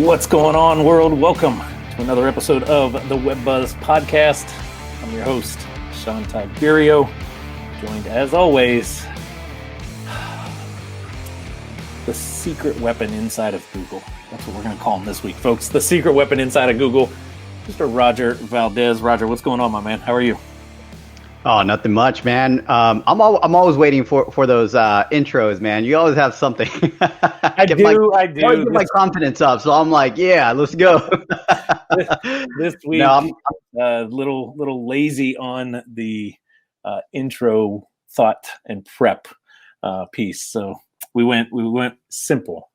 What's going on, world? Welcome to another episode of the Web Buzz podcast. I'm your host, Shawn, joined as always, the secret weapon inside of Google. That's what we're going to call him this week, folks. The secret weapon inside of Google, Mr. Roger Valdez. Roger, what's going on, my man? How are you? Oh, nothing much, man. I'm always waiting for those intros, man. You always have something. I do. You always get my confidence up, so I'm like, yeah, let's go. this week, no, I'm little lazy on the intro thought and prep piece, so we went simple.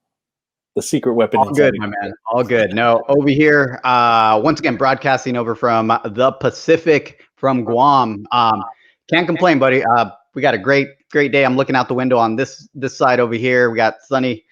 The secret weapon. All good, my man. All good. No, over here, once again, broadcasting over from the Pacific, from Guam. Can't complain, buddy. We got a great day. I'm looking out the window on this side over here. We got sunny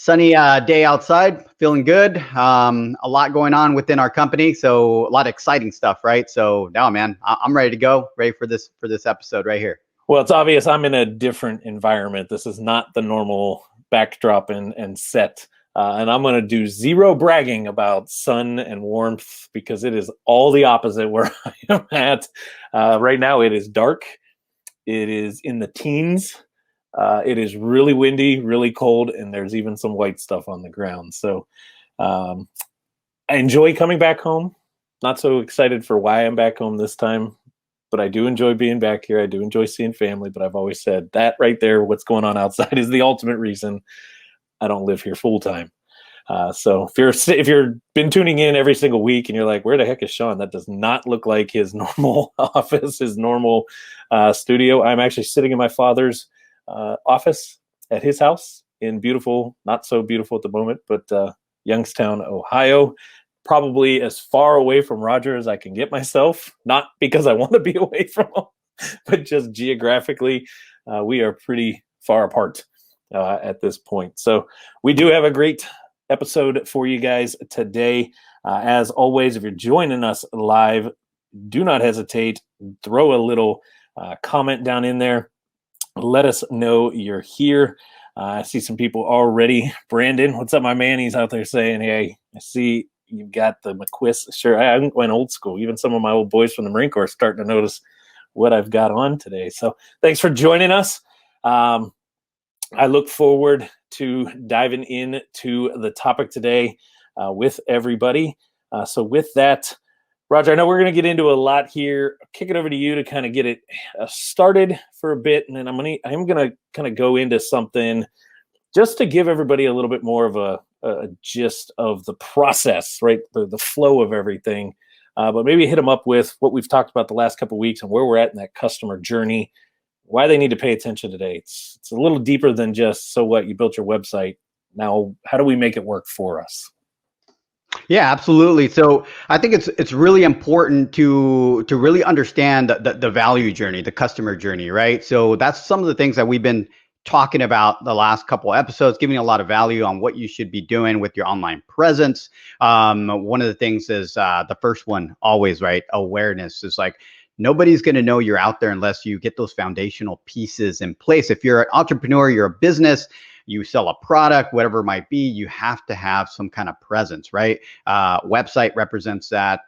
day outside. Feeling good. A lot going on within our company, so a lot of exciting stuff, right? So now, man, I'm ready to go. Ready for this episode right here. Well, it's obvious I'm in a different environment. This is not the normal backdrop and set. And I'm going to do zero bragging about sun and warmth because it is all the opposite where I am at. Right now, it is dark. It is in the teens. It is really windy, really cold, and there's even some white stuff on the ground. So I enjoy coming back home. Not so excited for why I'm back home this time, but I do enjoy being back here. I do enjoy seeing family, but I've always said that right there, what's going on outside is the ultimate reason I don't live here full time. So if you're been tuning in every single week and you're like, where the heck is Shawn? That does not look like his normal office, his normal studio. I'm actually sitting in my father's office at his house in beautiful, not so beautiful at the moment, but Youngstown, Ohio. Probably as far away from Roger as I can get myself, not because I want to be away from him, but just geographically, we are pretty far apart at this point. So we do have a great episode for you guys today. As always, if you're joining us live, do not hesitate. Throw a little comment down in there. Let us know you're here. I see some people already. Brandon, what's up, my man? He's out there saying, hey, I see you've got the McQuist shirt. I went old school. Even some of my old boys from the Marine Corps are starting to notice what I've got on today. So thanks for joining us. I look forward to diving into the topic today with everybody. So with that, Roger, I know we're going to get into a lot here. I'll kick it over to you to kind of get it started for a bit, and then I'm going to kind of go into something just to give everybody a little bit more of a gist of the process, right? The flow of everything. But maybe hit them up with what we've talked about the last couple of weeks and where we're at in that customer journey. Why they need to pay attention today. It's a little deeper than just, so what, you built your website. Now, how do we make it work for us? Yeah, absolutely. So I think it's really important to really understand the value journey, the customer journey, right? So that's some of the things that we've been talking about the last couple of episodes, giving a lot of value on what you should be doing with your online presence. One of the things is the first one always, right? Awareness is like, nobody's going to know you're out there unless you get those foundational pieces in place. If you're an entrepreneur, you're a business, you sell a product, whatever it might be, you have to have some kind of presence, right? Website represents that,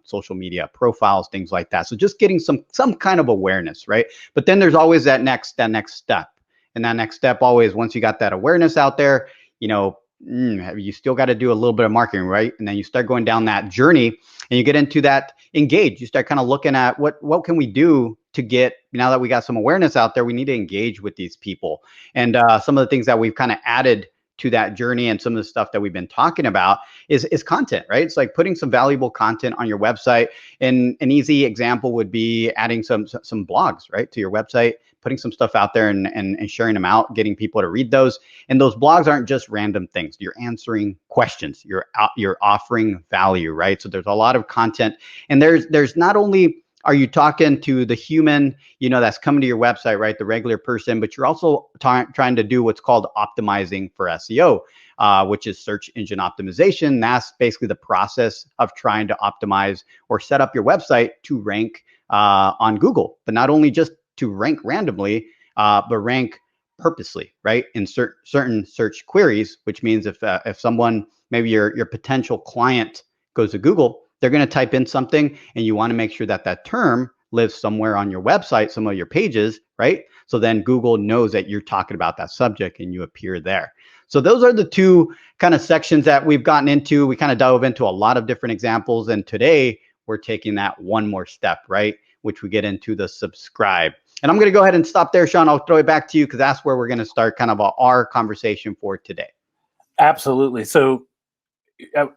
social media profiles, things like that. So just getting some kind of awareness, right? But then there's always that next step. And that next step always, once you got that awareness out there, you still got to do a little bit of marketing, right? And then you start going down that journey and you get into that engage. You start kind of looking at what can we do to get, now that we got some awareness out there, we need to engage with these people. And some of the things that we've kind of added to that journey and some of the stuff that we've been talking about is content, right? It's like putting some valuable content on your website. And an easy example would be adding some blogs, right, to your website, putting some stuff out there and sharing them out, getting people to read those. And those blogs aren't just random things. You're answering questions. You're offering value, right? So there's a lot of content. And there's not only are you talking to the human, that's coming to your website, right? The regular person, but you're also trying to do what's called optimizing for SEO, which is search engine optimization. That's basically the process of trying to optimize or set up your website to rank on Google, but not only just to rank randomly, but rank purposely, right? In certain search queries, which means if someone maybe your potential client goes to Google, they're going to type in something, and you want to make sure that that term lives somewhere on your website, some of your pages, right? So then Google knows that you're talking about that subject and you appear there. So those are the two kind of sections that we've gotten into. We kind of dove into a lot of different examples. And today we're taking that one more step, right? Which we get into the subscribe. And I'm going to go ahead and stop there, Shawn. I'll throw it back to you because that's where we're going to start kind of our conversation for today. Absolutely. So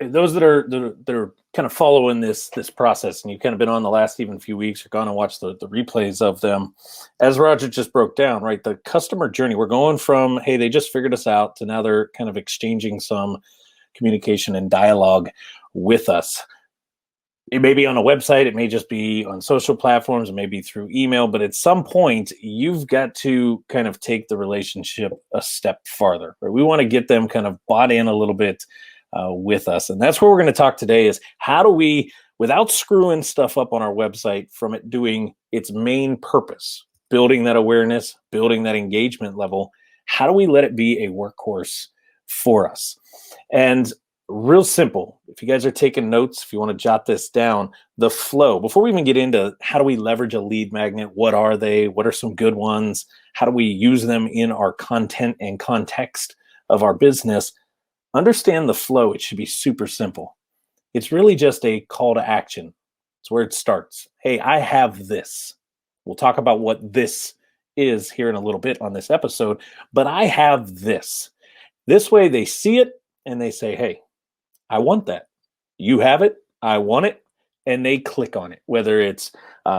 those that are kind of following this process, and you've kind of been on the last even few weeks, you're going to watch the replays of them, as Roger just broke down, right? The customer journey, we're going from, hey, they just figured us out, to now they're kind of exchanging some communication and dialogue with us. It may be on a website, it may just be on social platforms, it may be through email, but at some point you've got to kind of take the relationship a step farther, right? We want to get them kind of bought in a little bit with us. And that's what we're going to talk today is how do we, without screwing stuff up on our website from it doing its main purpose, building that awareness, building that engagement level, how do we let it be a workhorse for us? And real simple, if you guys are taking notes, if you want to jot this down, the flow, before we even get into how do we leverage a lead magnet, what are they, what are some good ones, how do we use them in our content and context of our business, understand the flow. It should be super simple. It's really just a call to action. It's where it starts. Hey, I have this. We'll talk about what this is here in a little bit on this episode, but I have this. This way they see it and they say, hey, I want that. You have it. I want it. And they click on it, whether it's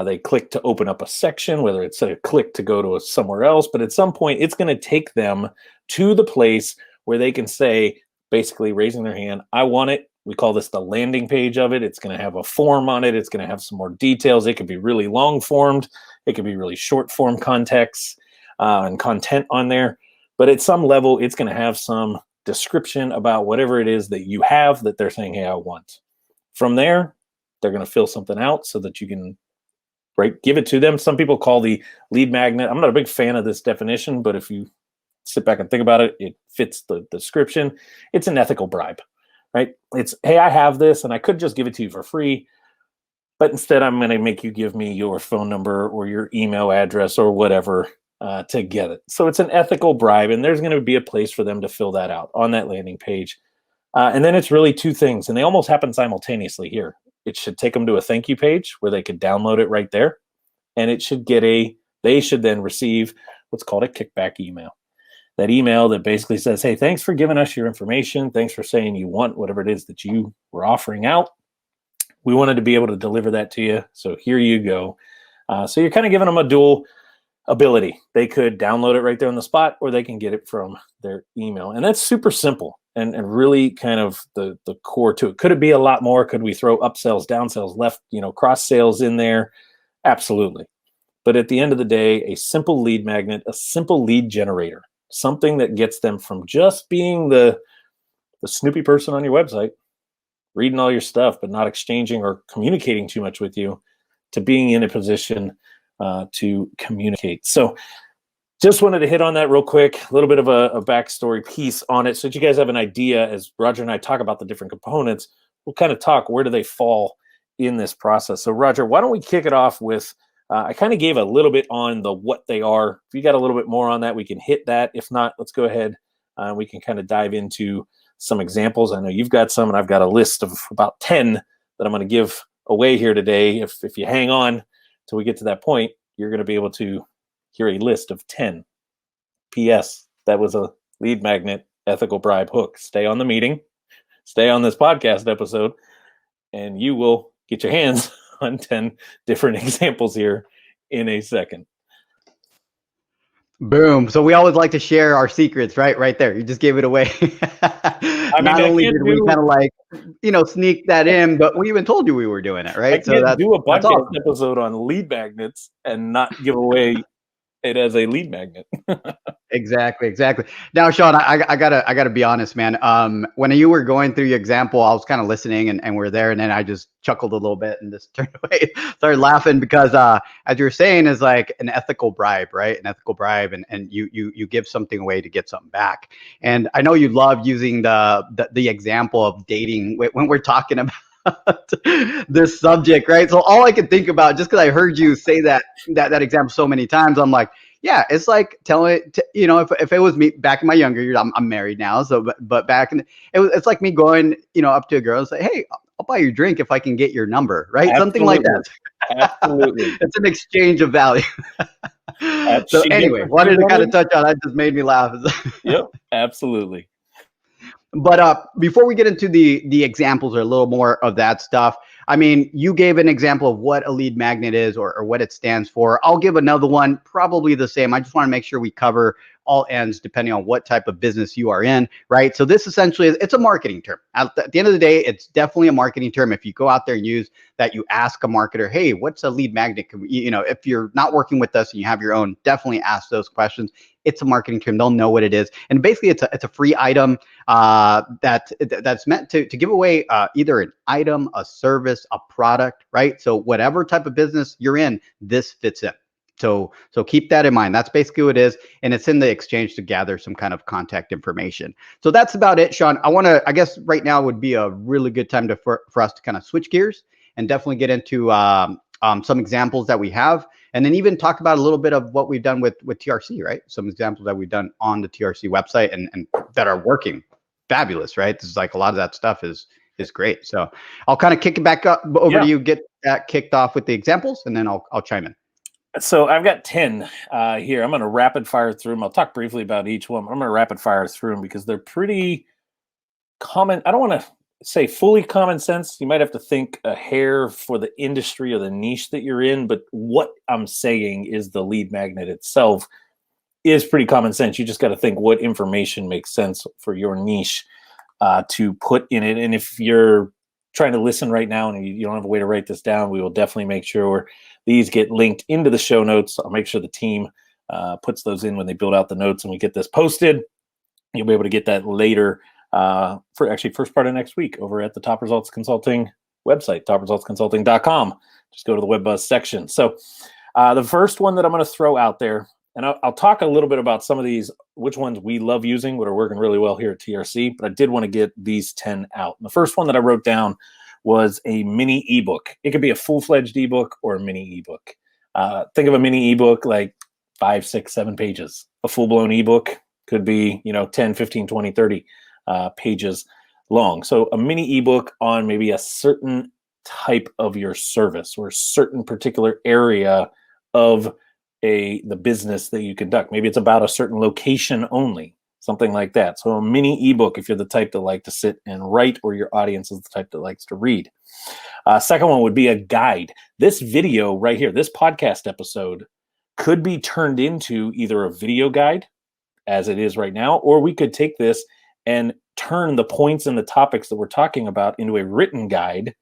they click to open up a section, whether it's a click to go to somewhere else. But at some point, it's going to take them to the place where they can say, basically raising their hand, I want it. We call this the landing page of it. It's going to have a form on it. It's going to have some more details. It could be really long formed. It could be really short form context and content on there. But at some level, it's going to have some description about whatever it is that you have that they're saying, hey, I want. From there, they're going to fill something out so that you can give it to them. Some people call the lead magnet. I'm not a big fan of this definition, but if you sit back and think about it, it fits the description. It's an ethical bribe, right? It's, hey, I have this and I could just give it to you for free, but instead I'm going to make you give me your phone number or your email address or whatever to get it. So it's an ethical bribe, and there's going to be a place for them to fill that out on that landing page. And then it's really two things, and they almost happen simultaneously here. It should take them to a thank you page where they could download it right there, and it should get they should then receive what's called a kickback email. That email that basically says, hey, thanks for giving us your information. Thanks for saying you want whatever it is that you were offering out. We wanted to be able to deliver that to you, so here you go. So you're kind of giving them a dual ability. They could download it right there on the spot, or they can get it from their email. And that's super simple and really kind of the core to it. Could it be a lot more? Could we throw upsells, downsells, left, cross sales in there? Absolutely. But at the end of the day, a simple lead magnet, a simple lead generator, something that gets them from just being the snoopy person on your website, reading all your stuff, but not exchanging or communicating too much with you, to being in a position to communicate. So just wanted to hit on that real quick, a little bit of a backstory piece on it so that you guys have an idea. As Roger and I talk about the different components, we'll kind of talk, where do they fall in this process? So Roger, why don't we kick it off with, I kind of gave a little bit on the what they are. If you got a little bit more on that, we can hit that. If not, let's go ahead. We can kind of dive into some examples. I know you've got some, and I've got a list of about 10 that I'm going to give away here today. If you hang on till we get to that point, you're going to be able to hear a list of 10. P.S. That was a lead magnet ethical bribe hook. Stay on the meeting, stay on this podcast episode, and you will get your hands on 10 different examples here in a second. Boom. So we always like to share our secrets, right? Right there. You just gave it away. Not only did we kind of like, sneak that in, but we even told you we were doing it, right? I can't do a podcast episode on lead magnets and not give away it as a lead magnet. Exactly, exactly. Now, Shawn, I gotta be honest, man. When you were going through your example, I was kind of listening and we're there, and then I just chuckled a little bit and just turned away, started laughing because as you're saying, is like an ethical bribe, right? An ethical bribe, and you give something away to get something back. And I know you love using the example of dating when we're talking about this subject, right? So all I can think about, just because I heard you say that example so many times, I'm like, yeah, it's like telling you know, if it was me back in my younger years, I'm married now, so but back in it's like me going, you know, up to a girl and say, hey, I'll buy you a drink if I can get your number, right? Something like Absolutely. that. Absolutely. It's an exchange of value. So She gets anyway, what she wanted to kind of wanted. touch on that, just made me laugh. Yep. Absolutely. But before we get into the examples or a little more of that stuff, I mean, you gave an example of what a lead magnet is or what it stands for. I'll give another one, probably the same. I just want to make sure we cover all ends depending on what type of business you are in, right? So this essentially is, it's a marketing term. At the end of the day, it's definitely a marketing term. If you go out there and use that, you ask a marketer, hey, what's a lead magnet? Can we, you know, if you're not working with us and you have your own, definitely ask those questions. It's a marketing term. They'll know what it is. And basically it's a free item that's meant to give away either an item, a service, a product, right? So whatever type of business you're in, this fits in. So keep that in mind. That's basically what it is, and it's in the exchange to gather some kind of contact information. So that's about it, Shawn. I guess right now would be a really good time for us to kind of switch gears and definitely get into some examples that we have, and then even talk about a little bit of what we've done with TRC, right? Some examples that we've done on the TRC website and that are working fabulous, right? This is like a lot of that stuff is great. So I'll kind of kick it back up over Yeah. to you, get that kicked off with the examples, and then I'll chime in. So I've got 10 here. I'm going to rapid fire through them. I'll talk briefly about each one. I'm going to rapid fire through them because they're pretty common. I don't want to say fully common sense. You might have to think a hair for the industry or the niche that you're in. But what I'm saying is the lead magnet itself is pretty common sense. You just got to think what information makes sense for your niche to put in it. And if you're trying to listen right now and you don't have a way to write this down, we will definitely make sure these get linked into the show notes. I'll make sure the team puts those in when they build out the notes and we get this posted. You'll be able to get that later for actually first part of next week over at the Top Results Consulting website, topresultsconsulting.com. Just go to the WebBuzz section. So the first one that I'm going to throw out there, and I'll talk a little bit about some of these, which ones we love using, what are working really well here at TRC, but I did want to get these 10 out. And the first one that I wrote down was a mini ebook. It could be a full-fledged ebook or a mini ebook. Think of a mini ebook like 5, 6, 7 pages. A full-blown ebook could be, 10, 15, 20, 30 pages long. So a mini ebook on maybe a certain type of your service or a certain particular area of the business that you conduct. Maybe it's about a certain location only, something like that. So a mini ebook if you're the type that like to sit and write, or your audience is the type that likes to read. Second one would be a guide. This video right here, this podcast episode could be turned into either a video guide as it is right now, or we could take this and turn the points and the topics that we're talking about into a written guide.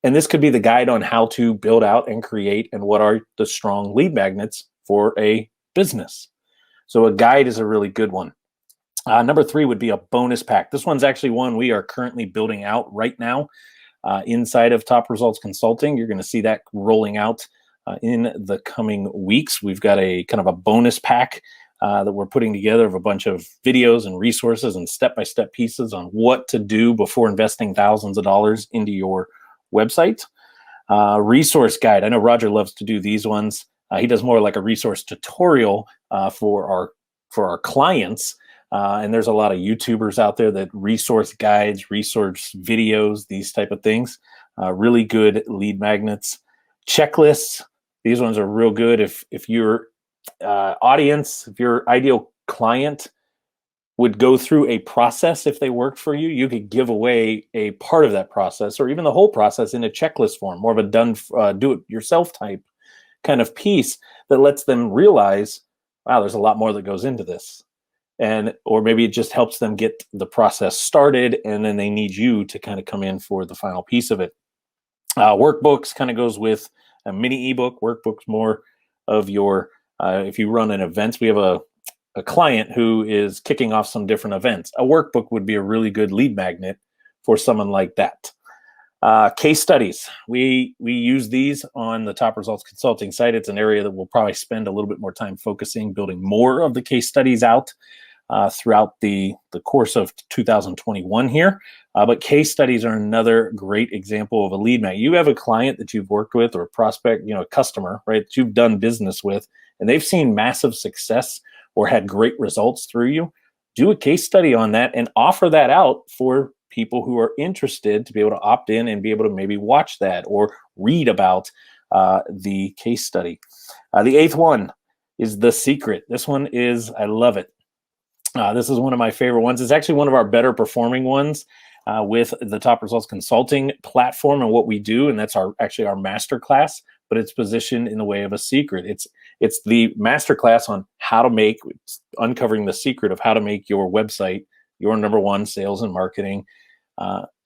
And this could be the guide on how to build out and create and what are the strong lead magnets for a business. So a guide is a really good one. Number 3 would be a bonus pack. This one's actually one we are currently building out right now inside of Top Results Consulting. You're going to see that rolling out in the coming weeks. We've got a kind of a bonus pack that we're putting together of a bunch of videos and resources and step-by-step pieces on what to do before investing thousands of dollars into your website. Resource guide. I know Roger loves to do these ones. He does more like a resource tutorial for our clients. And there's a lot of YouTubers out there that resource guides, resource videos, these type of things. Really good lead magnets. Checklists. These ones are real good. If your audience, if your ideal client would go through a process, if they worked for you, you could give away a part of that process or even the whole process in a checklist form, more of a do-it-yourself type kind of piece that lets them realize, wow, there's a lot more that goes into this. Or maybe it just helps them get the process started, and then they need you to kind of come in for the final piece of it. Workbooks kind of goes with a mini ebook. Workbooks more of your If you run an event, we have a client who is kicking off some different events. A workbook would be a really good lead magnet for someone like that. Case studies. We use these on the Top Results Consulting site. It's an area that we'll probably spend a little bit more time focusing, building more of the case studies out throughout the course of 2021 here. But case studies are another great example of a lead magnet. You have a client that you've worked with, or a prospect, a customer, right, that you've done business with, and they've seen massive success or had great results through you. Do a case study on that and offer that out for people who are interested to be able to opt in and be able to maybe watch that or read about the case study. The eighth one is The Secret. This one is, I love it. This is one of my favorite ones. It's actually one of our better performing ones with the Top Results Consulting platform and what we do, and that's actually our master class, but it's positioned in the way of a secret. It's the master class on how to make, uncovering the secret of how to make your website your number one sales and marketing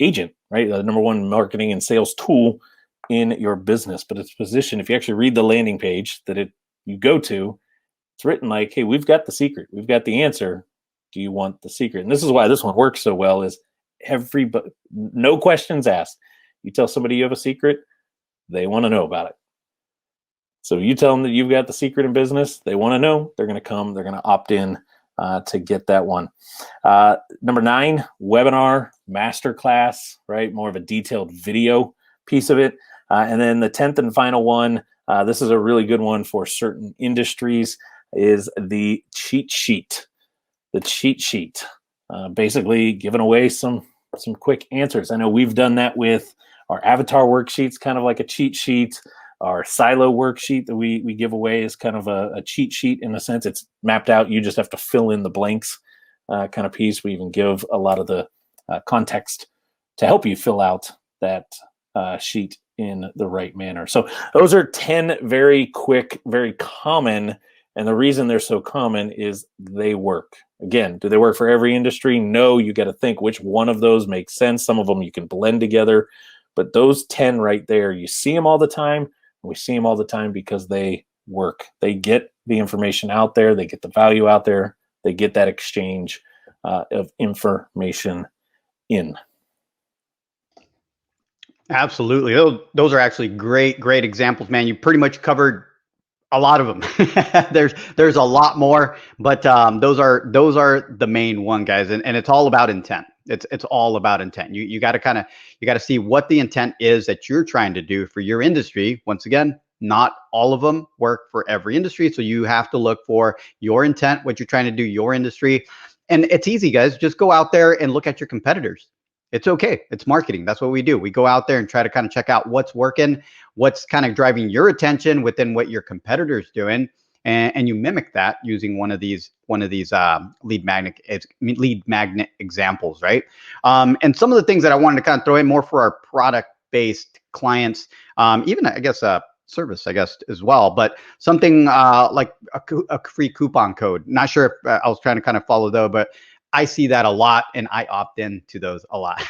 agent, right? The number one marketing and sales tool in your business. But it's positioned, if you actually read the landing page that you go to, it's written like, hey, we've got the secret. We've got the answer. Do you want the secret? And this is why this one works so well, is everybody, no questions asked. You tell somebody you have a secret, they want to know about it. So you tell them that you've got the secret in business, they want to know, they're going to come, they're going to opt in to get that one. Number 9, webinar, masterclass, right? More of a detailed video piece of it. And then the 10th and final one, this is a really good one for certain industries, is the cheat sheet. The cheat sheet, basically giving away some quick answers. I know we've done that with our avatar worksheets, kind of like a cheat sheet. Our silo worksheet that we give away is kind of a cheat sheet in a sense. It's mapped out. You just have to fill in the blanks kind of piece. We even give a lot of the context to help you fill out that sheet in the right manner. So those are 10 very quick, very common. And the reason they're so common is they work. Again, do they work for every industry? No, you got to think which one of those makes sense. Some of them you can blend together. But those 10 right there, you see them all the time. We see them all the time because they work. They get the information out there. They get the value out there. They get that exchange of information in. Absolutely. Those are actually great examples, man. You pretty much covered a lot of them. There's a lot more, but those are the main one, guys. And it's all about intent. It's all about intent. You got to see what the intent is that you're trying to do for your industry. Once again, not all of them work for every industry. So you have to look for your intent, what you're trying to do, your industry. And it's easy, guys. Just go out there and look at your competitors. It's okay. It's marketing. That's what we do. We go out there and try to kind of check out what's working, what's kind of driving your attention within what your competitor's doing, and you mimic that using one of these lead magnet examples, right? And some of the things that I wanted to kind of throw in more for our product-based clients, even I guess service, I guess, as well, but something like a free coupon code. Not sure if I was trying to kind of follow though, but I see that a lot, and I opt into those a lot,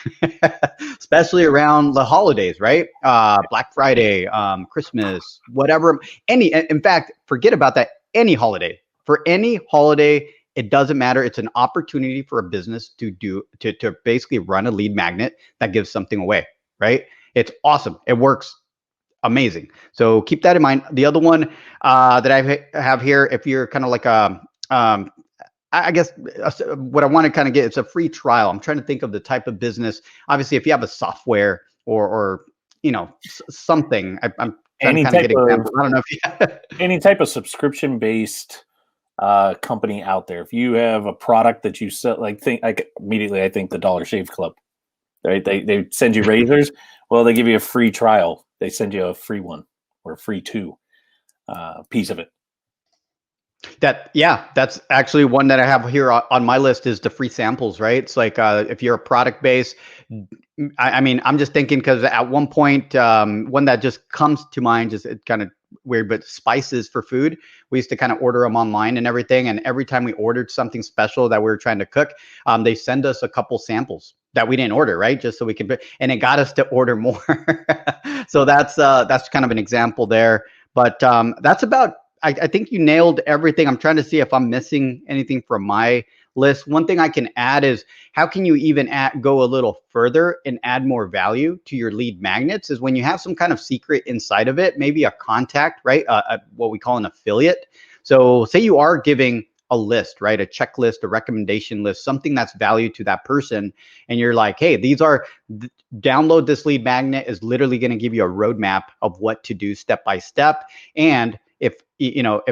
especially around the holidays, right? Black Friday, Christmas, whatever. In fact, forget about that. Any holiday, for any holiday, it doesn't matter. It's an opportunity for a business to basically run a lead magnet that gives something away, right? It's awesome. It works amazing. So keep that in mind. The other one that I have here, if you're kind of like I guess what I want to kind of get, it's a free trial. I'm trying to think of the type of business. Obviously, if you have a software or something, I'm trying to kind of get examples. I don't know if any type of subscription-based company out there. If you have a product that you sell, I think the Dollar Shave Club, right? They send you razors. Well, they give you a free trial. They send you a free one or a free 2 piece of it. That's actually one that I have here on my list, is the free samples, right? It's like if you're a product base, I mean, I'm just thinking because at one point, one that just comes to mind, just it kind of weird, but spices for food. We used to kind of order them online and everything. And every time we ordered something special that we were trying to cook, they send us a couple samples that we didn't order, right? Just so we could, and it got us to order more. So that's kind of an example there. But that's about I think you nailed everything. I'm trying to see if I'm missing anything from my list. One thing I can add is how can you even go a little further and add more value to your lead magnets is when you have some kind of secret inside of it, maybe a contact, right? What we call an affiliate. So say you are giving a list, right? A checklist, a recommendation list, something that's value to that person. And you're like, hey, download this lead magnet is literally going to give you a roadmap of what to do step by step. And if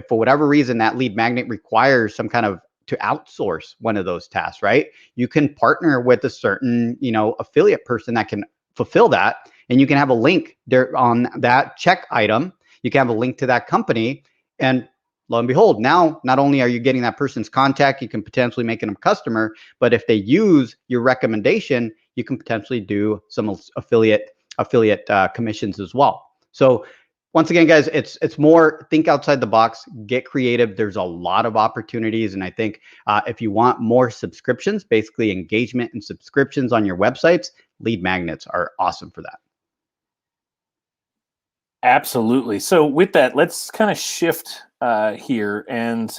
for whatever reason that lead magnet requires some kind of to outsource one of those tasks, right? You can partner with a certain, affiliate person that can fulfill that. And you can have a link there on that check item. You can have a link to that company. And lo and behold, now not only are you getting that person's contact, you can potentially make them a customer, but if they use your recommendation, you can potentially do some affiliate commissions as well. So once again, guys, it's more think outside the box, get creative. There's a lot of opportunities. And I think if you want more subscriptions, basically engagement and subscriptions on your websites, lead magnets are awesome for that. Absolutely. So with that, let's kind of shift here. And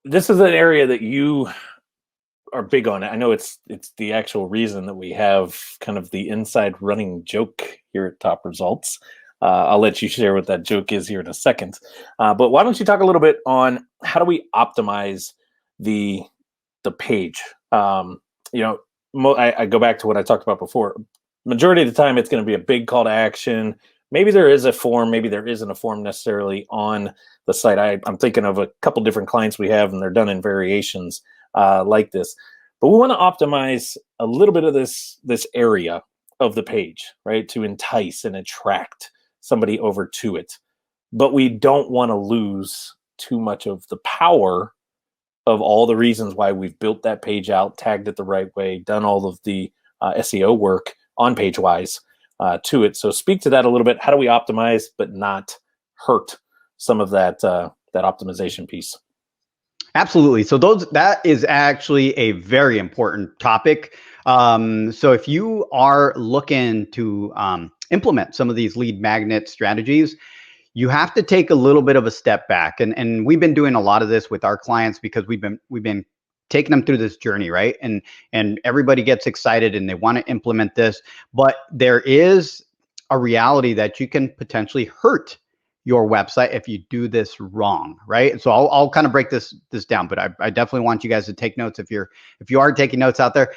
this is an area that you are big on. I know it's the actual reason that we have kind of the inside running joke here at Top Results. I'll let you share what that joke is here in a second. But why don't you talk a little bit on how do we optimize the page? I go back to what I talked about before. Majority of the time, it's going to be a big call to action. Maybe there is a form. Maybe there isn't a form necessarily on the site. I'm thinking of a couple different clients we have, and they're done in variations like this. But we want to optimize a little bit of this area of the page, right, to entice and attract somebody over to it. But we don't want to lose too much of the power of all the reasons why we've built that page out, tagged it the right way, done all of the SEO work on PageWise to it. So speak to that a little bit. How do we optimize but not hurt some of that optimization piece? Absolutely. So that is actually a very important topic. So if you are looking to implement some of these lead magnet strategies, you have to take a little bit of a step back. And we've been doing a lot of this with our clients because we've been taking them through this journey, right? And everybody gets excited and they want to implement this, but there is a reality that you can potentially hurt your website if you do this wrong, right? So I'll kind of break this down, but I definitely want you guys to take notes if you are taking notes out there.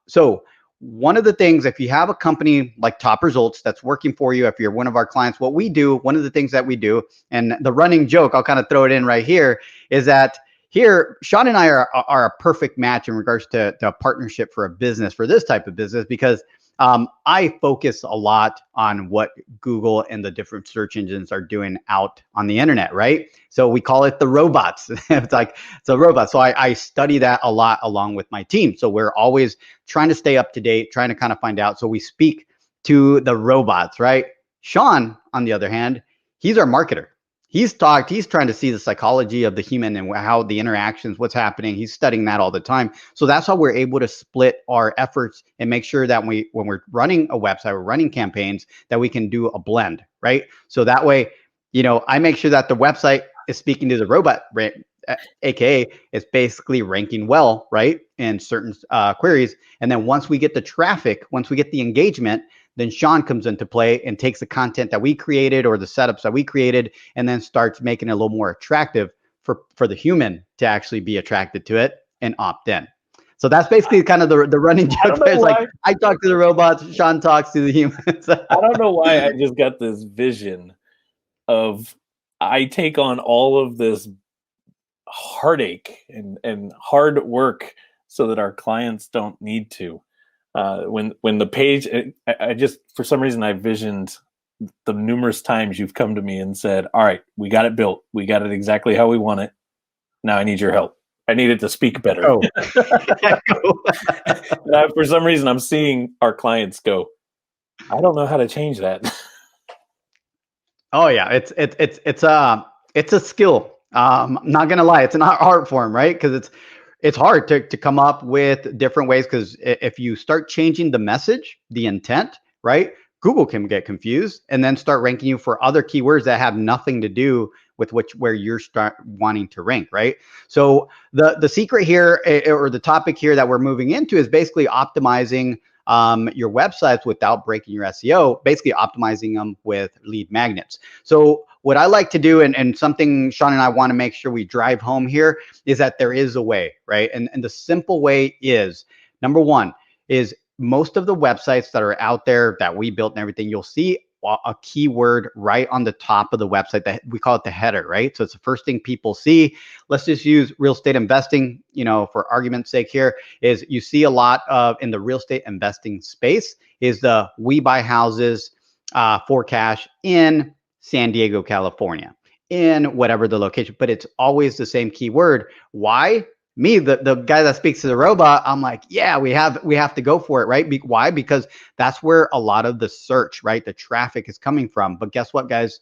So one of the things, if you have a company like Top Results that's working for you, if you're one of our clients, one of the things that we do, and the running joke, I'll kind of throw it in right here, is that here, Shawn and I are a perfect match in regards to a partnership for a business, for this type of business, because I focus a lot on what Google and the different search engines are doing out on the internet, right? So we call it the robots. It's a robot. So I study that a lot along with my team. So we're always trying to stay up to date, trying to kind of find out. So we speak to the robots, right? Shawn, on the other hand, he's our marketer. He's trying to see the psychology of the human and how the interactions, what's happening. He's studying that all the time. So that's how we're able to split our efforts and make sure that when we're running a website, we're running campaigns, that we can do a blend, right? So that way, I make sure that the website is speaking to the robot, right? AKA it's basically ranking well, right? In certain queries. And then once we get the traffic, once we get the engagement, then Shawn comes into play and takes the content that we created or the setups that we created and then starts making it a little more attractive for the human to actually be attracted to it and opt in. So that's basically kind of the running joke. It's like I talk to the robots, Shawn talks to the humans. I don't know why I just got this vision of I take on all of this heartache and hard work so that our clients don't need to. When the page, I just, for some reason, I visioned the numerous times you've come to me and said, all right, we got it built. We got it exactly how we want it. Now I need your help. I need it to speak better. Oh. For some reason, I'm seeing our clients go, I don't know how to change that. Oh yeah, it's a skill. I'm not gonna lie, it's an art form, right? Because it's hard to come up with different ways, because if you start changing the message, the intent, right? Google can get confused and then start ranking you for other keywords that have nothing to do with where you're start wanting to rank, right? So the secret here, or the topic here that we're moving into, is basically optimizing your websites without breaking your SEO, basically optimizing them with lead magnets. So what I like to do, and something Shawn and I want to make sure we drive home here, is that there is a way, right? And the simple way is, number one, is most of the websites that are out there that we built and everything, you'll see a keyword right on the top of the website that we call it the header, right? So it's the first thing people see. Let's just use real estate investing, for argument's sake here, is you see a lot of in the real estate investing space is the we buy houses for cash in San Diego, California, in whatever the location, but it's always the same keyword. Why? Me, the guy that speaks to the robot, I'm like, yeah, we have to go for it, right? Why? Because that's where a lot of the search, right, the traffic is coming from. But guess what, guys?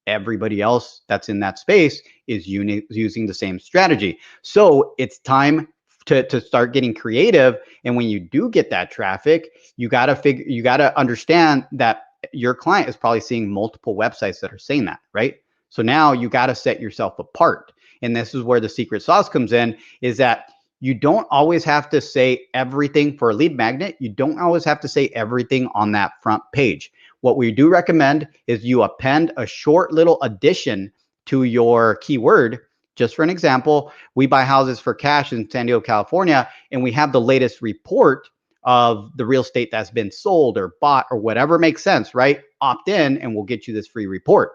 Everybody else that's in that space is using the same strategy. So it's time to start getting creative. And when you do get that traffic, you gotta understand that your client is probably seeing multiple websites that are saying that, right? So now you got to set yourself apart. And this is where the secret sauce comes in, is that you don't always have to say everything for a lead magnet. You don't always have to say everything on that front page. What we do recommend is you append a short little addition to your keyword. Just for an example, we buy houses for cash in San Diego, California, and we have the latest report of the real estate that's been sold or bought or whatever makes sense, right? Opt in and we'll get you this free report.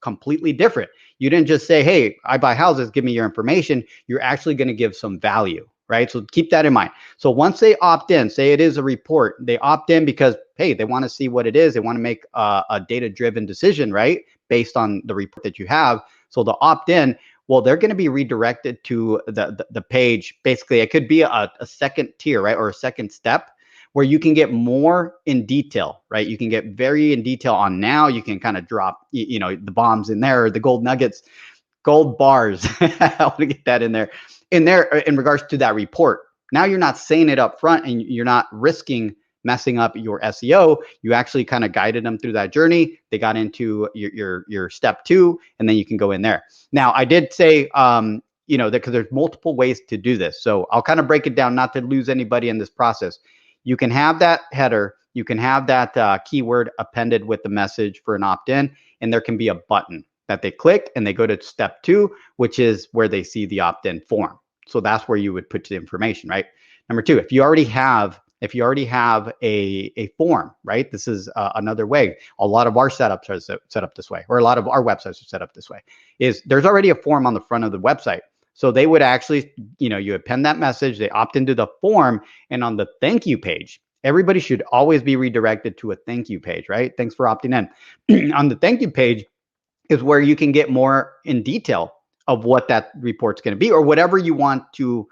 Completely different. You didn't just say, hey, I buy houses, give me your information. You're actually going to give some value, right? So keep that in mind. So once they opt in, say it is a report, they opt in because, hey, they want to see what it is. They want to make a data-driven decision, right? Based on the report that you have. So the opt in, well, they're going to be redirected to the page. Basically, it could be a second tier, right? Or a second step where you can get more in detail, right? You can get very in detail on now. You can kind of drop, the bombs in there, the gold nuggets, gold bars. I want to get that in there in regards to that report. Now you're not saying it up front and you're not risking messing up your SEO. You actually kind of guided them through that journey. They got into your step 2, and then you can go in there. Now, I did say, because there's multiple ways to do this. So I'll kind of break it down, not to lose anybody in this process. You can have that header. You can have that keyword appended with the message for an opt-in, and there can be a button that they click and they go to step 2, which is where they see the opt-in form. So that's where you would put the information, right? Number 2, if you already have a form, right? This is another way. A lot of our setups are set up this way, or a lot of our websites are set up this way, is there's already a form on the front of the website. So they would actually, you append that message, they opt into the form, and on the thank you page, everybody should always be redirected to a thank you page, right? Thanks for opting in. On the thank you page is where you can get more in detail of what that report's going to be, or whatever you want to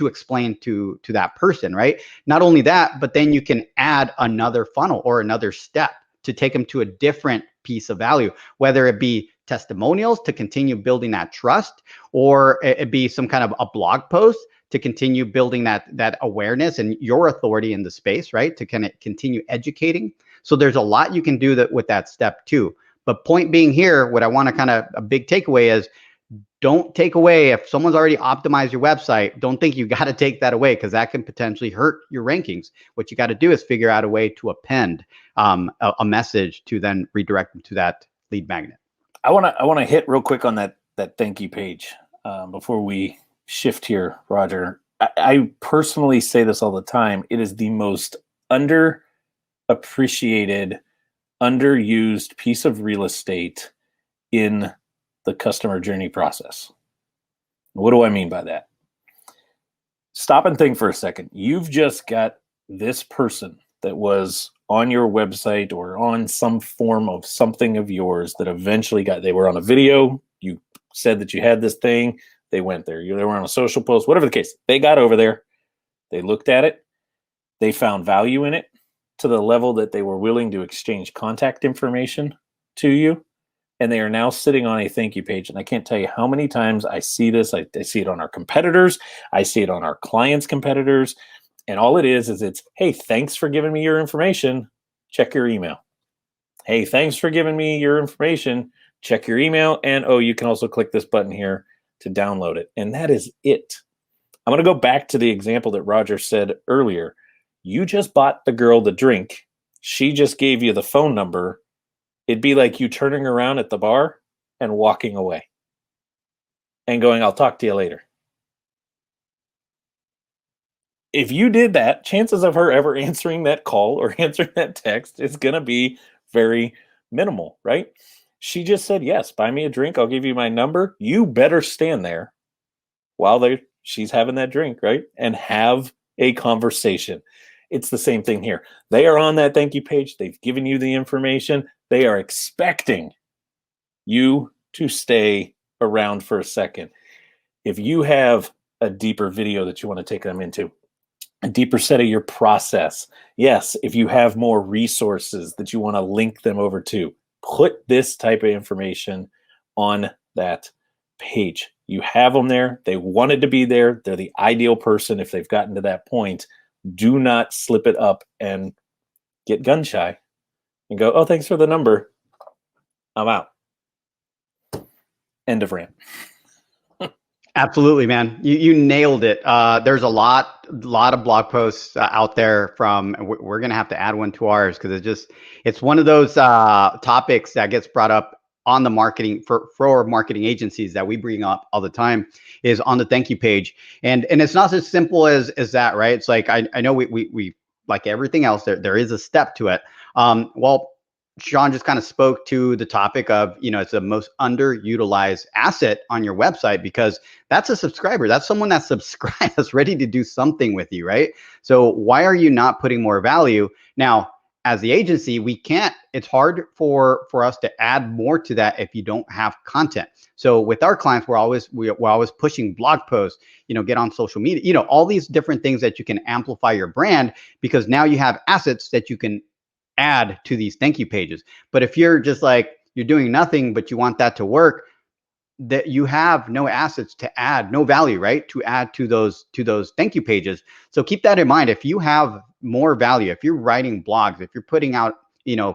explain to that person, right? Not only that, but then you can add another funnel or another step to take them to a different piece of value, whether it be testimonials to continue building that trust, or it be some kind of a blog post to continue building that awareness and your authority in the space, right? To kind of continue educating. So there's a lot you can do that with that step 2. But point being here, what I want to kind of, a big takeaway is, don't take away, if someone's already optimized your website, don't think you got to take that away, because that can potentially hurt your rankings. What you got to do is figure out a way to append a message to then redirect them to that lead magnet. I want to hit real quick on that thank you page before we shift here, Roger. I personally say this all the time. It is the most underappreciated, underused piece of real estate in the customer journey process. What do I mean by that? Stop and think for a second. You've just got this person that was on your website or on some form of something of yours that eventually they were on a video. You said that you had this thing. They went there. They were on a social post, whatever the case. They got over there. They looked at it. They found value in it to the level that they were willing to exchange contact information to you. And they are now sitting on a thank you page. And I can't tell you how many times I see this. I see it on our competitors. I see it on our clients' competitors. And all it is it's, hey, thanks for giving me your information. Check your email. Hey, thanks for giving me your information. check your email, and oh, you can also click this button here to download it. And that is it. I'm going to go back to the example that Roger said earlier. You just bought the girl the drink. She just gave you the phone number. It'd be like you turning around at the bar and walking away and going, I'll talk to you later. If you did that, chances of her ever answering that call or answering that text is going to be very minimal, right? She just said, yes, buy me a drink. I'll give you my number. You better stand there while she's having that drink, right? And have a conversation. It's the same thing here. They are on that thank you page. They've given you the information. They are expecting you to stay around for a second. If you have a deeper video that you want to take them into, a deeper set of your process, yes, if you have more resources that you want to link them over to, put this type of information on that page. You have them there. They wanted to be there. They're the ideal person if they've gotten to that point. Do not slip it up and get gun shy and go, oh, thanks for the number. I'm out. End of rant. Absolutely, man. You nailed it. There's a lot of blog posts out there from, we're going to have to add one to ours because it's one of those topics that gets brought up on the marketing for marketing agencies that we bring up all the time, is on the thank you page. And it's not as simple as that, right? It's like, I know we like everything else, there is a step to it. Well, Shawn just kind of spoke to the topic of, it's the most underutilized asset on your website, because that's a subscriber. That's someone that's subscribed, that's ready to do something with you, right? So why are you not putting more value? Now, as the agency, we can't, it's hard for us to add more to that if you don't have content. So with our clients, we're always pushing blog posts, get on social media, all these different things that you can amplify your brand, because now you have assets that you can add to these thank you pages. But if you're just like, you're doing nothing, but you want that to work, that you have no assets to add, no value, right? To add to those thank you pages. So keep that in mind. If you have more value, if you're writing blogs, if you're putting out,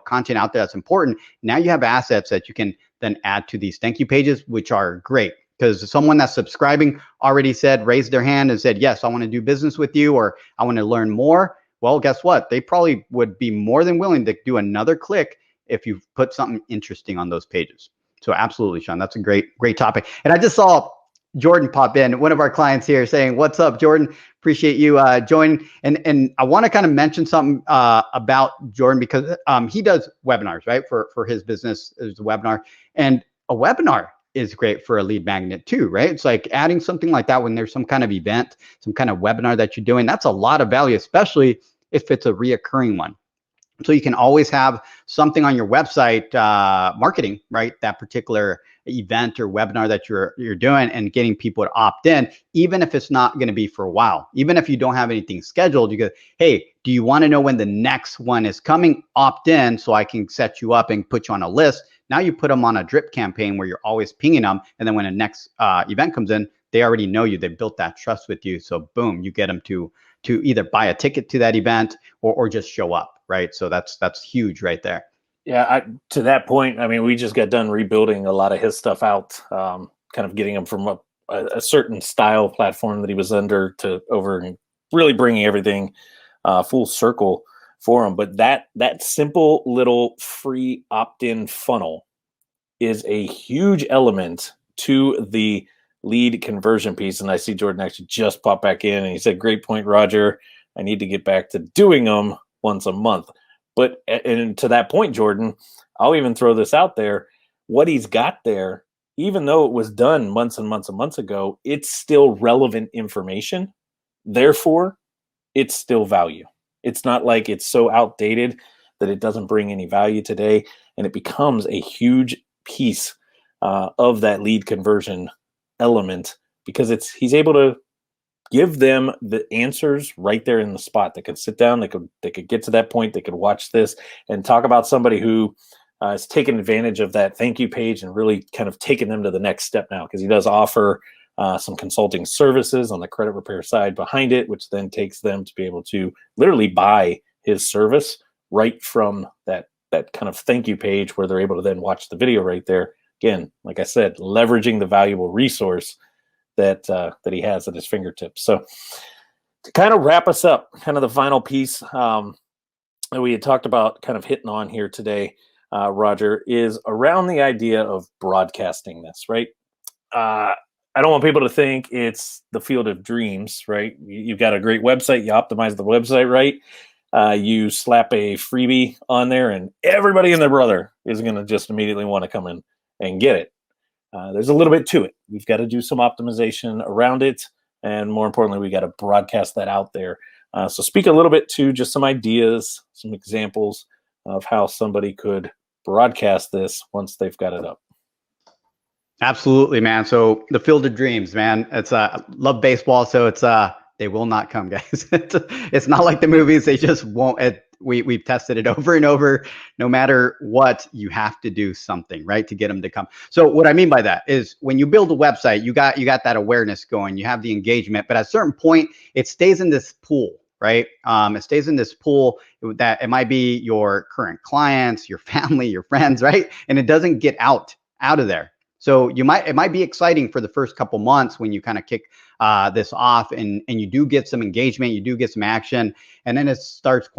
content out there that's important, now you have assets that you can then add to these thank you pages, which are great. Because someone that's subscribing already raised their hand and said, yes, I want to do business with you, or I want to learn more. Well, guess what? They probably would be more than willing to do another click if you put something interesting on those pages. So absolutely, Shawn, that's a great topic. And I just saw Jordan pop in, one of our clients here, saying, what's up, Jordan? Appreciate you joining. And I want to kind of mention something about Jordan, because he does webinars, right? For his business is a webinar. And a webinar is great for a lead magnet too, right? It's like adding something like that when there's some kind of event, some kind of webinar that you're doing. That's a lot of value, especially if it's a reoccurring one. So you can always have something on your website marketing, right? That particular event or webinar that you're doing, and getting people to opt in, even if it's not going to be for a while. Even if you don't have anything scheduled, you go, hey, do you want to know when the next one is coming? Opt in so I can set you up and put you on a list. Now you put them on a drip campaign where you're always pinging them. And then when the next event comes in, they already know you. They built that trust with you. So boom, you get them to either buy a ticket to that event or just show up, right? So that's huge right there. Yeah, to that point, I mean, we just got done rebuilding a lot of his stuff out, kind of getting him from a certain style platform that he was under to over, and really bringing everything full circle for him. But that simple little free opt-in funnel is a huge element to the lead conversion piece. And I see Jordan actually just pop back in, and he said, great point, Roger. I need to get back to doing them once a month. But and to that point, Jordan, I'll even throw this out there. What he's got there, even though it was done months and months and months ago, it's still relevant information. Therefore, it's still value. It's not like it's so outdated that it doesn't bring any value today. And it becomes a huge piece of that lead conversion element, because he's able to give them the answers right there in the spot. They could sit down, they could get to that point, they could watch this and talk about somebody who has taken advantage of that thank you page and really kind of taken them to the next step now, because he does offer some consulting services on the credit repair side behind it, which then takes them to be able to literally buy his service right from that kind of thank you page, where they're able to then watch the video right there Again, like I said, leveraging the valuable resource that he has at his fingertips. So to kind of wrap us up, kind of the final piece that we had talked about kind of hitting on here today, Roger, is around the idea of broadcasting this, right? I don't want people to think it's the field of dreams, right? You've got a great website, you optimize the website right, you slap a freebie on there, and everybody and their brother is going to just immediately want to come in and get it. There's a little bit to it. We've got to do some optimization around it, and more importantly, we got to broadcast that out there. So speak a little bit to just some ideas, some examples of how somebody could broadcast this once they've got it up. Absolutely, man. So the field of dreams, man. It's love baseball, so it's they will not come, guys. It's not like the movies; they just won't. We've tested it over and over. No matter what, you have to do something, right, to get them to come. So what I mean by that is when you build a website, you got that awareness going, you have the engagement, but at a certain point, it stays in this pool, right? It stays in this pool that it might be your current clients, your family, your friends, right? And it doesn't get out of there. So it might be exciting for the first couple months when you kind of kick this off and you do get some engagement, you do get some action, and then it starts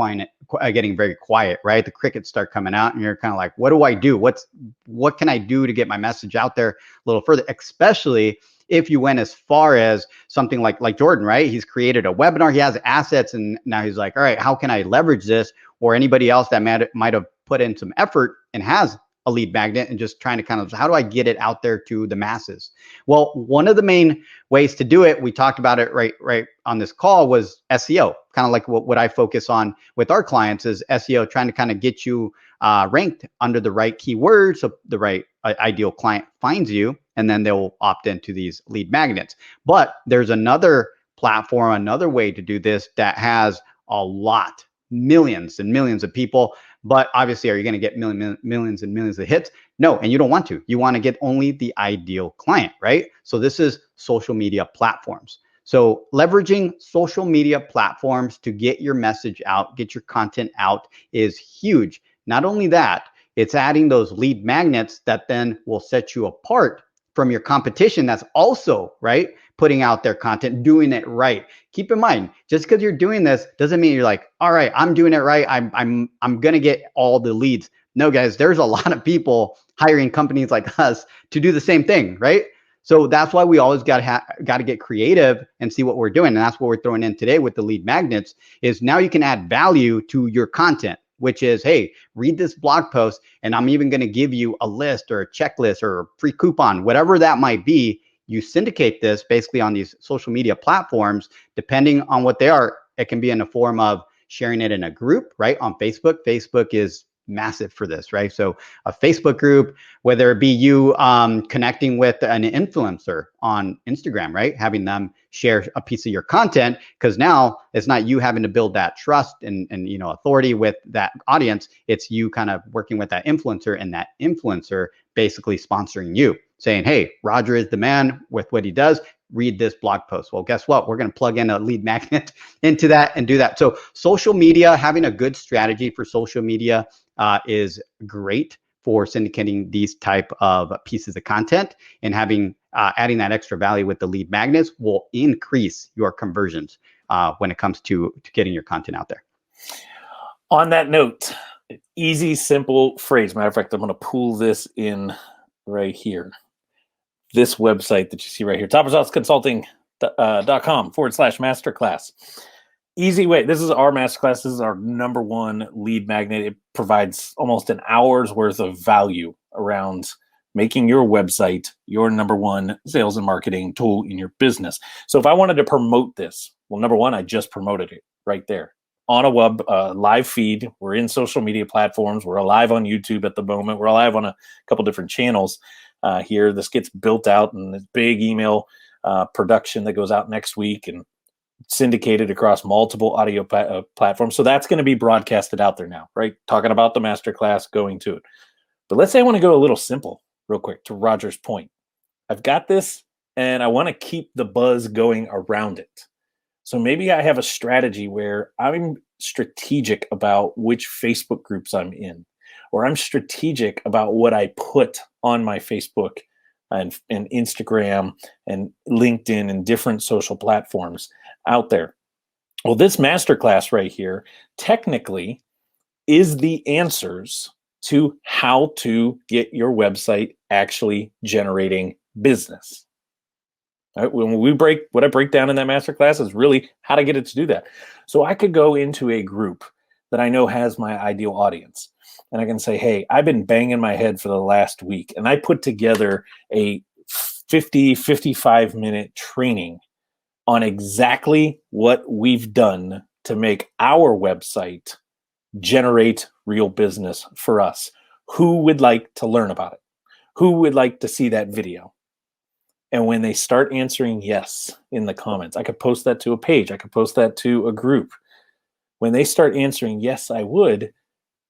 getting very quiet, right? The crickets start coming out and you're kind of like, what do I do? What can I do to get my message out there a little further? Especially if you went as far as something like Jordan, right? He's created a webinar, he has assets, and now he's like, all right, how can I leverage this? Or anybody else that might have put in some effort and has a lead magnet and just trying to kind of, how do I get it out there to the masses? Well, one of the main ways to do it, we talked about it right on this call, was SEO. Kind of like what I focus on with our clients is SEO, trying to kind of get you ranked under the right keywords so the right ideal client finds you, and then they'll opt into these lead magnets. But there's another platform, another way to do this that has a lot, millions and millions of people. But obviously, are you going to get millions and millions of hits? No, and you don't want to. You want to get only the ideal client, right? So this is social media platforms. So leveraging social media platforms to get your message out, get your content out is huge. Not only that, it's adding those lead magnets that then will set you apart from your competition that's also, right, putting out their content, doing it right. Keep in mind, just because you're doing this doesn't mean you're like, all right, I'm doing it right. I'm going to get all the leads. No, guys, there's a lot of people hiring companies like us to do the same thing, right? So that's why we always got to get creative and see what we're doing. And that's what we're throwing in today with the lead magnets is now you can add value to your content, which is, hey, read this blog post, and I'm even going to give you a list or a checklist or a free coupon, whatever that might be. You syndicate this basically on these social media platforms, depending on what they are. It can be in the form of sharing it in a group, right? On Facebook. Facebook is massive for this, right? So a Facebook group, whether it be you connecting with an influencer on Instagram, right? Having them share a piece of your content, because now it's not you having to build that trust and authority with that audience. It's you kind of working with that influencer, and that influencer basically sponsoring you, saying, hey, Roger is the man with what he does. Read this blog post. Well, guess what? We're going to plug in a lead magnet into that and do that. So social media, having a good strategy for social media is great for syndicating these type of pieces of content, and having adding that extra value with the lead magnets will increase your conversions when it comes to getting your content out there. On that note, easy, simple phrase. Matter of fact, I'm going to pull this in right here. This website that you see right here, topresultsconsulting.com/masterclass. Easy way. This is our masterclass. This is our number one lead magnet. It provides almost an hour's worth of value around making your website your number one sales and marketing tool in your business. So if I wanted to promote this, well, number one, I just promoted it right there on a web live feed. We're in social media platforms. We're live on YouTube at the moment. We're live on a couple different channels here. This gets built out in this big email production that goes out next week and syndicated across multiple audio platforms. So that's going to be broadcasted out there now, right? Talking about the masterclass, going to it. But let's say I want to go a little simple real quick to Roger's point. I've got this and I want to keep the buzz going around it. So maybe I have a strategy where I'm strategic about which Facebook groups I'm in, or I'm strategic about what I put on my Facebook and Instagram and LinkedIn and different social platforms out there. Well, this masterclass right here technically is the answers to how to get your website actually generating business. Right? What I break down in that masterclass is really how to get it to do that. So I could go into a group that I know has my ideal audience, and I can say, hey, I've been banging my head for the last week, and I put together a 55 minute training on exactly what we've done to make our website generate real business for us. Who would like to learn about it? Who would like to see that video? And when they start answering yes in the comments, I could post that to a page. I could post that to a group. When they start answering yes, I would,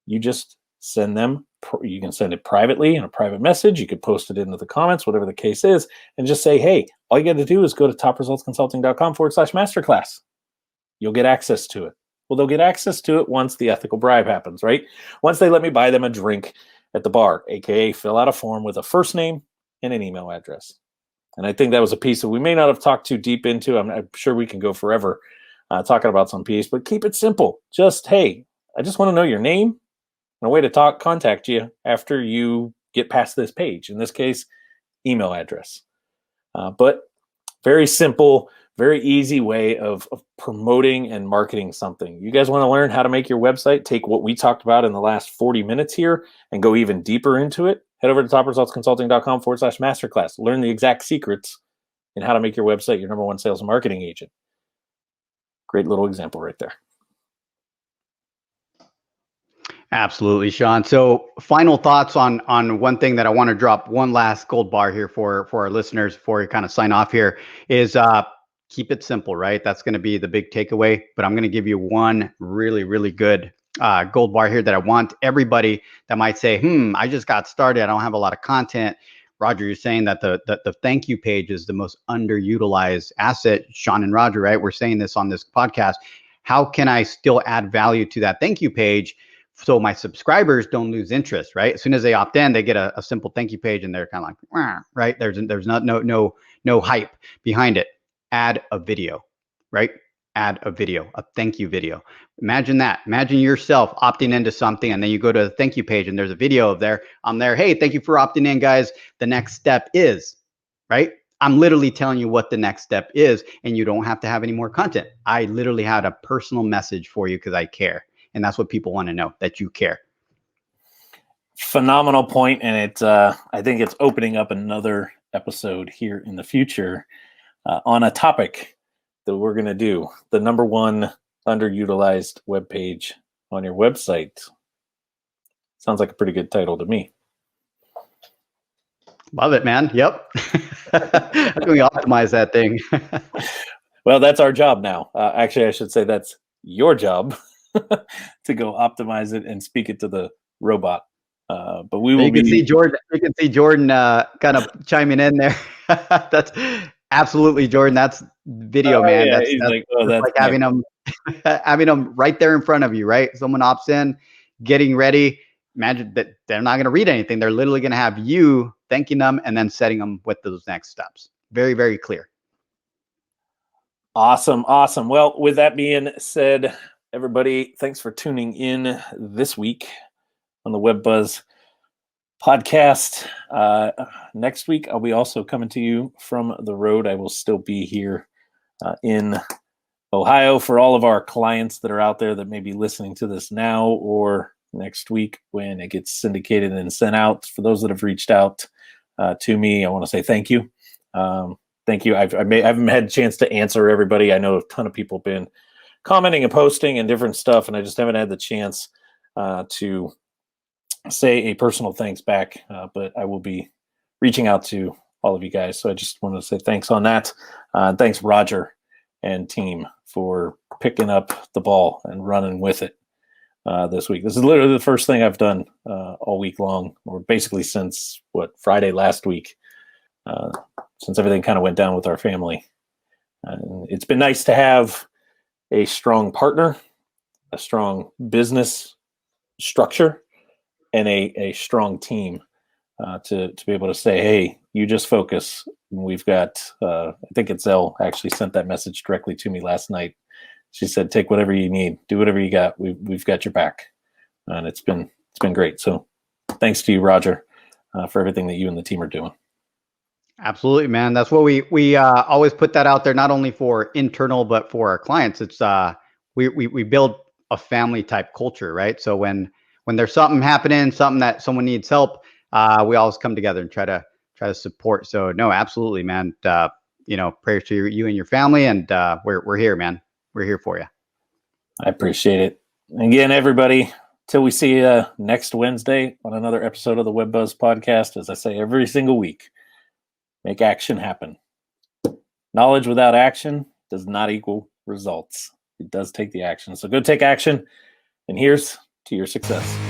you just send them, you can send it privately in a private message. You could post it into the comments, whatever the case is, and just say, hey, all you got to do is go to topresultsconsulting.com/masterclass. You'll get access to it. Well, they'll get access to it once the ethical bribe happens, right? Once they let me buy them a drink at the bar, AKA fill out a form with a first name and an email address. And I think that was a piece that we may not have talked too deep into. I'm sure we can go forever talking about some piece, but keep it simple. Just, hey, I just want to know your name and a way to contact you after you get past this page. In this case, email address. But very simple, very easy way of promoting and marketing something. You guys want to learn how to make your website, take what we talked about in the last 40 minutes here and go even deeper into it? Head over to topresultsconsulting.com/masterclass. Learn the exact secrets in how to make your website your number one sales and marketing agent. Great little example right there. Absolutely, Shawn. So final thoughts on one thing that I want to drop one last gold bar here for our listeners before we kind of sign off here is keep it simple, right? That's going to be the big takeaway. But I'm going to give you one really, really good gold bar here that I want everybody that might say, I just got started. I don't have a lot of content. Roger, you're saying that the thank you page is the most underutilized asset. Shawn and Roger, right? We're saying this on this podcast. How can I still add value to that thank you page so my subscribers don't lose interest, right? As soon as they opt in, they get a simple thank you page and they're kind of like, right? There's no hype behind it. Add a video, right? Add a video, a thank you video. Imagine that. Imagine yourself opting into something and then you go to the thank you page and there's a video of there. I'm there. Hey, thank you for opting in, guys. The next step is, right? I'm literally telling you what the next step is and you don't have to have any more content. I literally had a personal message for you because I care. And that's what people want to know, that you care. Phenomenal point, and I think it's opening up another episode here in the future on a topic that we're going to do. The number one underutilized web page on your website. Sounds like a pretty good title to me. Love it, man. Yep. How can we optimize that thing? Well, that's our job now. Actually, I should say that's your job. To go optimize it and speak it to the robot. But we will you can see Jordan. You can see Jordan kind of chiming in there. That's absolutely Jordan. That's video, man. Yeah. That's like, that's like having them right there in front of you, right? Someone opts in, getting ready. Imagine that they're not going to read anything. They're literally going to have you thanking them and then setting them with those next steps. Very, very clear. Awesome. Well, with that being said, everybody, thanks for tuning in this week on the Web Buzz podcast. Next week, I'll be also coming to you from the road. I will still be here in Ohio for all of our clients that are out there that may be listening to this now or next week when it gets syndicated and sent out. For those that have reached out to me, I want to say thank you. Thank you. I haven't had a chance to answer everybody. I know a ton of people have been commenting and posting and different stuff, and I just haven't had the chance to say a personal thanks back. But I will be reaching out to all of you guys. So I just wanted to say thanks on that. Thanks, Roger and team, for picking up the ball and running with it this week. This is literally the first thing I've done all week long, or basically since Friday last week. Since everything kind of went down with our family. It's been nice to have a strong partner, a strong business structure, and a strong team to be able to say, hey, you just focus. We've got, I think it's Elle actually sent that message directly to me last night. She said, take whatever you need, do whatever you got. We've got your back. And it's been great. So thanks to you, Roger, for everything that you and the team are doing. Absolutely, man. That's what we always put that out there, not only for internal, but for our clients. It's we build a family type culture, right? So when there's something happening, something that someone needs help, we always come together and try to support. So no, absolutely, man. Prayers to you and your family, and we're here, man. We're here for you. I appreciate it. Again, everybody, till we see you next Wednesday on another episode of the Web Buzz podcast, as I say every single week, make action happen. Knowledge without action does not equal results. It does take the action. So go take action, and here's to your success.